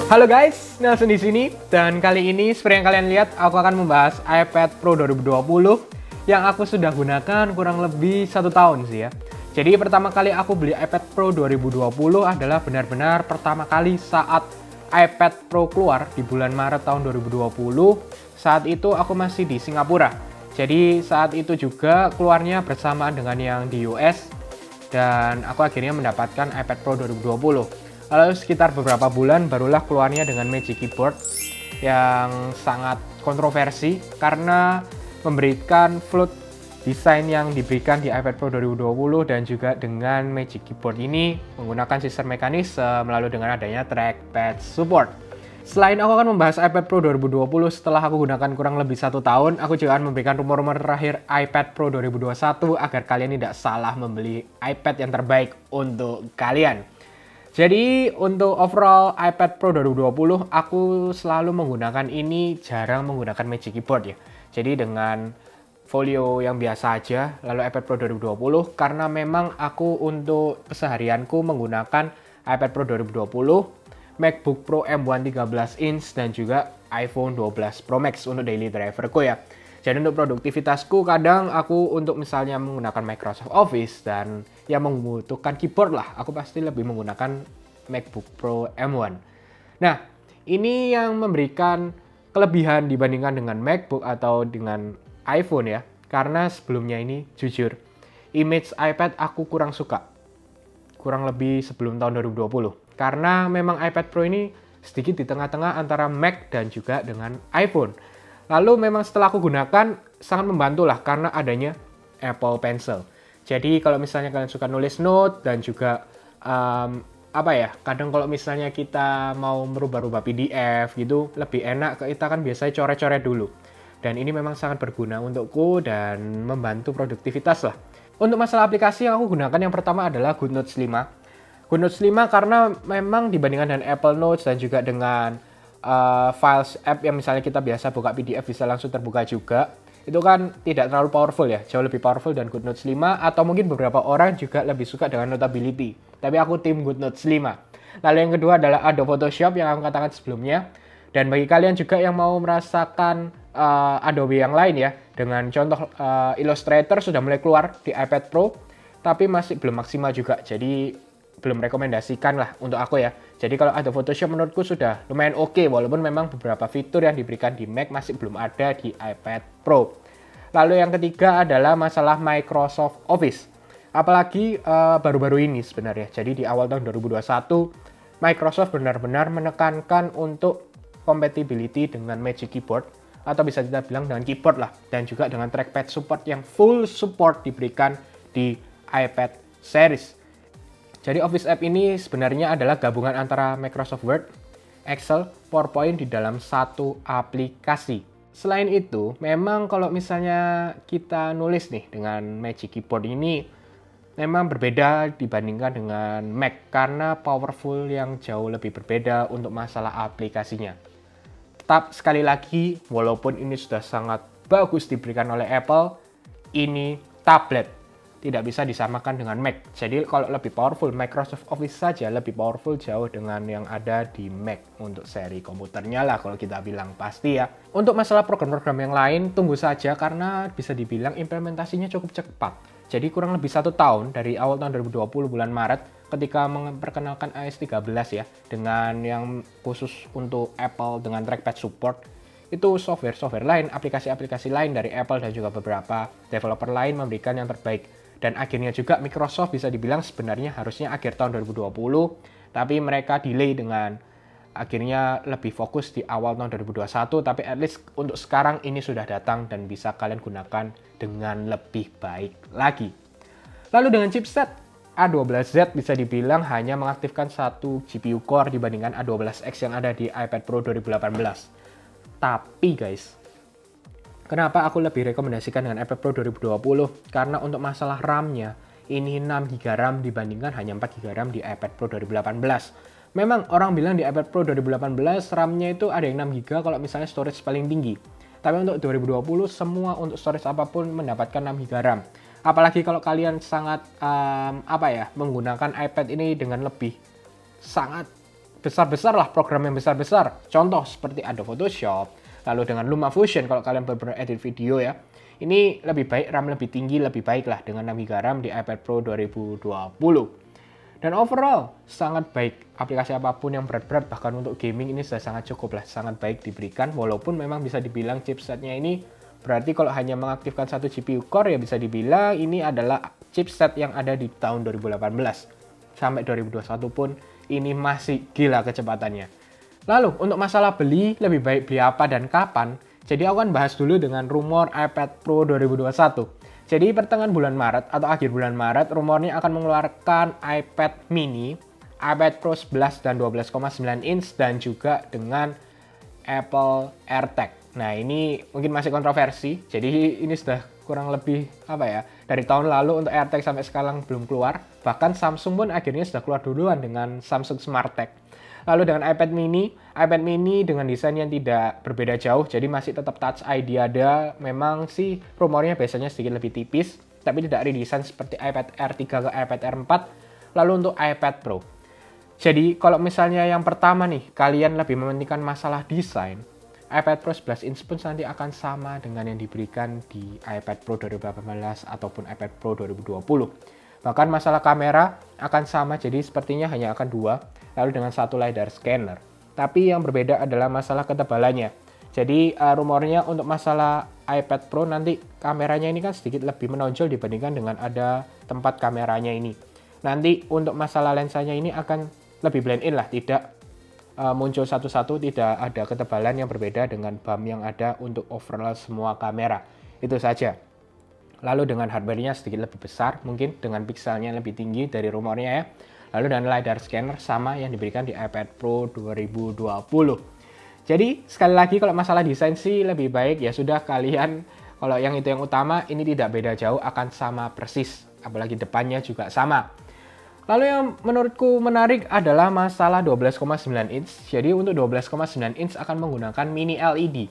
Halo guys, Nelson di sini dan kali ini seperti yang kalian lihat aku akan membahas iPad Pro 2020 yang aku sudah gunakan kurang lebih 1 tahun sih ya. Jadi pertama kali aku beli iPad Pro 2020 adalah benar-benar pertama kali saat iPad Pro keluar di bulan Maret tahun 2020. Saat itu aku masih di Singapura. Jadi saat itu juga keluarnya bersamaan dengan yang di US dan aku akhirnya mendapatkan iPad Pro 2020. Lalu sekitar beberapa bulan barulah keluarnya dengan Magic Keyboard yang sangat kontroversi karena memberikan float desain yang diberikan di iPad Pro 2020 dan juga dengan Magic Keyboard ini menggunakan sistem mekanisme melalui dengan adanya trackpad support. Selain aku akan membahas iPad Pro 2020 setelah aku gunakan kurang lebih 1 tahun, aku juga akan memberikan rumor-rumor terakhir iPad Pro 2021 agar kalian tidak salah membeli iPad yang terbaik untuk kalian. Jadi untuk overall iPad Pro 2020 aku selalu menggunakan ini, jarang menggunakan Magic Keyboard ya. Jadi dengan folio yang biasa aja, lalu iPad Pro 2020 karena memang aku untuk keseharianku menggunakan iPad Pro 2020, MacBook Pro M1 13 inch dan juga iPhone 12 Pro Max untuk daily driverku ya. Jadi untuk produktivitasku kadang aku untuk misalnya menggunakan Microsoft Office dan yang membutuhkan keyboard lah, aku pasti lebih menggunakan MacBook Pro M1. Nah, ini yang memberikan kelebihan dibandingkan dengan MacBook atau dengan iPhone ya. Karena sebelumnya ini jujur, image iPad aku kurang suka. Kurang lebih sebelum tahun 2020. Karena memang iPad Pro ini sedikit di tengah-tengah antara Mac dan juga dengan iPhone. Lalu memang setelah aku gunakan sangat membantu lah karena adanya Apple Pencil. Jadi kalau misalnya kalian suka nulis note dan juga kadang kalau misalnya kita mau merubah-rubah PDF gitu lebih enak kita kan biasanya coret-coret dulu. Dan ini memang sangat berguna untukku dan membantu produktivitas lah. Untuk masalah aplikasi yang aku gunakan yang pertama adalah GoodNotes 5. GoodNotes 5 karena memang dibandingkan dengan Apple Notes dan juga dengan files app yang misalnya kita biasa buka PDF bisa langsung terbuka juga, itu kan tidak terlalu powerful ya, jauh lebih powerful dan GoodNotes 5 atau mungkin beberapa orang juga lebih suka dengan Notability. Tapi aku tim GoodNotes 5. Lalu yang kedua adalah Adobe Photoshop yang aku katakan sebelumnya. Dan bagi kalian juga yang mau merasakan Adobe yang lain ya, dengan contoh Illustrator sudah mulai keluar di iPad Pro, tapi masih belum maksimal juga. Jadi belum rekomendasikan lah untuk aku ya. Jadi kalau ada Photoshop menurutku sudah lumayan oke, walaupun memang beberapa fitur yang diberikan di Mac masih belum ada di iPad Pro. Lalu yang ketiga adalah masalah Microsoft Office. Apalagi baru-baru ini sebenarnya. Jadi di awal tahun 2021 Microsoft benar-benar menekankan untuk compatibility dengan Magic Keyboard atau bisa kita bilang dengan keyboard lah, dan juga dengan trackpad support yang full support diberikan di iPad series. Jadi Office App ini sebenarnya adalah gabungan antara Microsoft Word, Excel, PowerPoint di dalam satu aplikasi. Selain itu, memang kalau misalnya kita nulis nih dengan Magic Keyboard ini, memang berbeda dibandingkan dengan Mac karena powerful yang jauh lebih berbeda untuk masalah aplikasinya. Tetap sekali lagi, walaupun ini sudah sangat bagus diberikan oleh Apple, ini tablet. Tidak bisa disamakan dengan Mac. Jadi kalau lebih powerful, Microsoft Office saja lebih powerful jauh dengan yang ada di Mac untuk seri komputernya lah kalau kita bilang pasti ya. Untuk masalah program-program yang lain, tunggu saja karena bisa dibilang implementasinya cukup cepat. Jadi kurang lebih 1 tahun dari awal tahun 2020 bulan Maret ketika memperkenalkan iOS 13 ya, dengan yang khusus untuk Apple dengan trackpad support, itu software-software lain, aplikasi-aplikasi lain dari Apple dan juga beberapa developer lain memberikan yang terbaik. Dan akhirnya juga Microsoft bisa dibilang sebenarnya harusnya akhir tahun 2020, tapi mereka delay dengan akhirnya lebih fokus di awal tahun 2021, tapi at least untuk sekarang ini sudah datang dan bisa kalian gunakan dengan lebih baik lagi. Lalu dengan chipset, A12Z bisa dibilang hanya mengaktifkan satu GPU core dibandingkan A12X yang ada di iPad Pro 2018. Tapi guys, kenapa aku lebih rekomendasikan dengan iPad Pro 2020? Karena untuk masalah RAM-nya, ini 6GB RAM dibandingkan hanya 4GB RAM di iPad Pro 2018. Memang orang bilang di iPad Pro 2018 RAM-nya itu ada yang 6GB kalau misalnya storage paling tinggi. Tapi untuk 2020 semua untuk storage apapun mendapatkan 6GB RAM. Apalagi kalau kalian sangat menggunakan iPad ini dengan lebih sangat besar-besar lah, program yang besar-besar. Contoh seperti Adobe Photoshop, lalu dengan LumaFusion kalau kalian benar-benar edit video ya. Ini lebih baik RAM lebih tinggi, lebih baik lah dengan 6 GB RAM di iPad Pro 2020. Dan overall, sangat baik. Aplikasi apapun yang berat-berat, bahkan untuk gaming ini sudah sangat cukup lah. Sangat baik diberikan, walaupun memang bisa dibilang chipsetnya ini, berarti kalau hanya mengaktifkan satu GPU core, ya bisa dibilang ini adalah chipset yang ada di tahun 2018. Sampai 2021 pun, ini masih gila kecepatannya. Lalu, untuk masalah beli, lebih baik beli apa dan kapan? Jadi aku akan bahas dulu dengan rumor iPad Pro 2021. Jadi pertengahan bulan Maret atau akhir bulan Maret, rumornya akan mengeluarkan iPad mini, iPad Pro 11 dan 12,9 inch, dan juga dengan Apple AirTag. Nah ini mungkin masih kontroversi, jadi ini sudah kurang lebih dari tahun lalu untuk AirTag sampai sekarang belum keluar. Bahkan Samsung pun akhirnya sudah keluar duluan dengan Samsung SmartTag. Lalu dengan iPad mini dengan desain yang tidak berbeda jauh, jadi masih tetap Touch ID ada. Memang sih rumornya biasanya sedikit lebih tipis, tapi tidak redesign seperti iPad Air 3 ke iPad Air 4. Lalu untuk iPad Pro. Jadi kalau misalnya yang pertama nih, kalian lebih mementingkan masalah desain, iPad Pro 11 inch pun nanti akan sama dengan yang diberikan di iPad Pro 2018 ataupun iPad Pro 2020. Bahkan masalah kamera akan sama, jadi sepertinya hanya akan 2, lalu dengan satu LiDAR scanner. Tapi yang berbeda adalah masalah ketebalannya. Jadi rumornya untuk masalah iPad Pro nanti kameranya ini kan sedikit lebih menonjol dibandingkan dengan ada tempat kameranya ini. Nanti untuk masalah lensanya ini akan lebih blend in lah, tidak muncul satu-satu, tidak ada ketebalan yang berbeda dengan BAM yang ada untuk overall semua kamera. Itu saja. Lalu dengan hardware-nya sedikit lebih besar, mungkin dengan pixelnya lebih tinggi dari rumornya ya. Lalu dengan LiDAR scanner sama yang diberikan di iPad Pro 2020. Jadi sekali lagi kalau masalah desain sih lebih baik ya sudah kalian, kalau yang itu yang utama, ini tidak beda jauh, akan sama persis. Apalagi depannya juga sama. Lalu yang menurutku menarik adalah masalah 12,9 inch. Jadi untuk 12,9 inch akan menggunakan mini LED.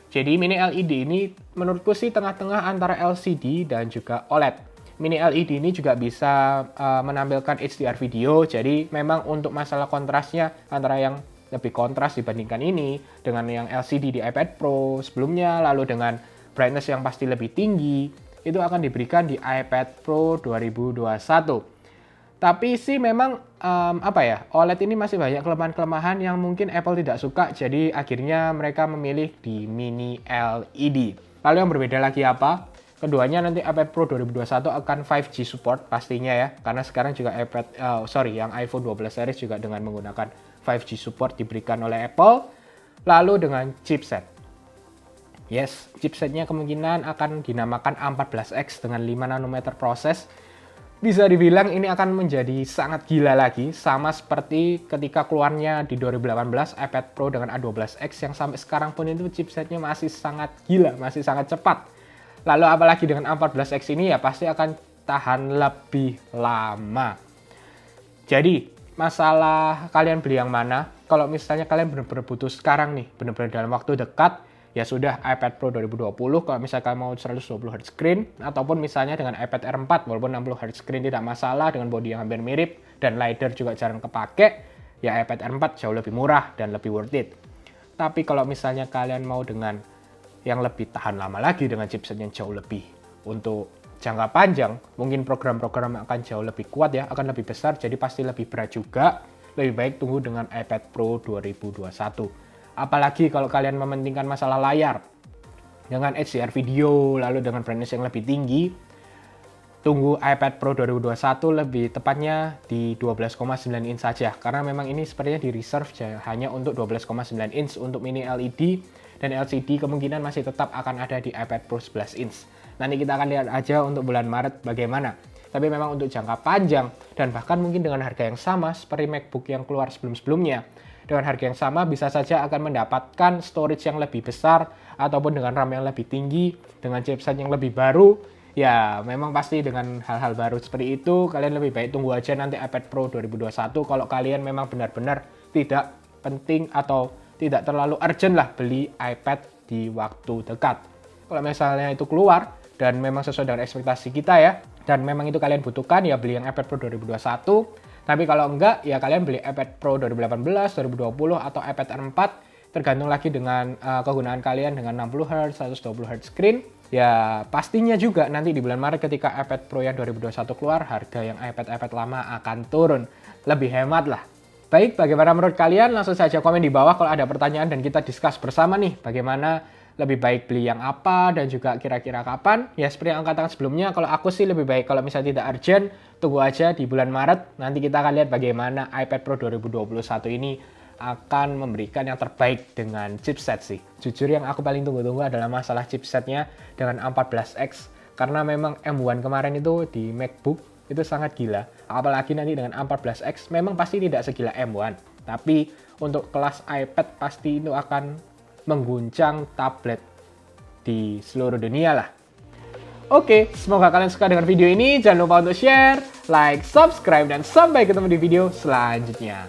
Jadi mini LED ini menurutku sih tengah-tengah antara LCD dan juga OLED. Mini LED ini juga bisa menampilkan HDR video, jadi memang untuk masalah kontrasnya antara yang lebih kontras dibandingkan ini dengan yang LCD di iPad Pro sebelumnya, lalu dengan brightness yang pasti lebih tinggi, itu akan diberikan di iPad Pro 2021. Tapi sih memang OLED ini masih banyak kelemahan-kelemahan yang mungkin Apple tidak suka, jadi akhirnya mereka memilih di mini LED. Lalu yang berbeda lagi apa? Keduanya nanti iPad Pro 2021 akan 5G support pastinya ya, karena sekarang juga yang iPhone 12 series juga dengan menggunakan 5G support diberikan oleh Apple. Lalu dengan chipset. Yes, chipsetnya kemungkinan akan dinamakan A14X dengan 5 nanometer proses. Bisa dibilang ini akan menjadi sangat gila lagi, sama seperti ketika keluarnya di 2018 iPad Pro dengan A12X yang sampai sekarang pun itu chipsetnya masih sangat gila, masih sangat cepat. Lalu apalagi dengan A14X ini ya pasti akan tahan lebih lama. Jadi masalah kalian beli yang mana, kalau misalnya kalian benar-benar butuh sekarang nih, benar-benar dalam waktu dekat, ya sudah iPad Pro 2020 kalau misalnya kalian mau 120Hz screen, ataupun misalnya dengan iPad Air 4 walaupun 60Hz screen tidak masalah dengan bodi yang hampir mirip dan LiDAR juga jarang kepake, ya iPad Air 4 jauh lebih murah dan lebih worth it. Tapi kalau misalnya kalian mau dengan yang lebih tahan lama lagi dengan chipset yang jauh lebih untuk jangka panjang, mungkin program-program akan jauh lebih kuat ya, akan lebih besar, jadi pasti lebih berat juga. Lebih baik tunggu dengan iPad Pro 2021. Apalagi kalau kalian mementingkan masalah layar dengan HDR video, lalu dengan brightness yang lebih tinggi, tunggu iPad Pro 2021, lebih tepatnya di 12,9 inch saja, karena memang ini sepertinya di reserve hanya untuk 12,9 inch untuk mini LED, dan LCD kemungkinan masih tetap akan ada di iPad Pro 11 inch. Nanti kita akan lihat aja untuk bulan Maret bagaimana. Tapi memang untuk jangka panjang, dan bahkan mungkin dengan harga yang sama seperti MacBook yang keluar sebelum-sebelumnya, dengan harga yang sama bisa saja akan mendapatkan storage yang lebih besar, ataupun dengan RAM yang lebih tinggi, dengan chipset yang lebih baru. Ya memang pasti dengan hal-hal baru seperti itu, kalian lebih baik tunggu aja nanti iPad Pro 2021 kalau kalian memang benar-benar tidak penting atau tidak terlalu urgent lah beli iPad di waktu dekat. Kalau misalnya itu keluar dan memang sesuai dengan ekspektasi kita ya, dan memang itu kalian butuhkan, ya beli yang iPad Pro 2021. Tapi kalau enggak, ya kalian beli iPad Pro 2018, 2020, atau iPad Air 4, tergantung lagi dengan kegunaan kalian dengan 60Hz, 120Hz screen. Ya pastinya juga nanti di bulan Maret ketika iPad Pro yang 2021 keluar, harga yang iPad lama akan turun. Lebih hemat lah. Baik, bagaimana menurut kalian? Langsung saja komen di bawah kalau ada pertanyaan dan kita discuss bersama nih. Bagaimana lebih baik beli yang apa dan juga kira-kira kapan. Ya seperti yang katakan sebelumnya, kalau aku sih lebih baik kalau misalnya tidak urgent, tunggu aja di bulan Maret. Nanti kita akan lihat bagaimana iPad Pro 2021 ini akan memberikan yang terbaik dengan chipset sih. Jujur yang aku paling tunggu-tunggu adalah masalah chipsetnya dengan A14X. Karena memang M1 kemarin itu di MacBook itu sangat gila. Apalagi nanti dengan A14X memang pasti tidak segila M1. Tapi untuk kelas iPad pasti itu akan mengguncang tablet di seluruh dunia lah. Oke, semoga kalian suka dengan video ini. Jangan lupa untuk share, like, subscribe, dan sampai ketemu di video selanjutnya.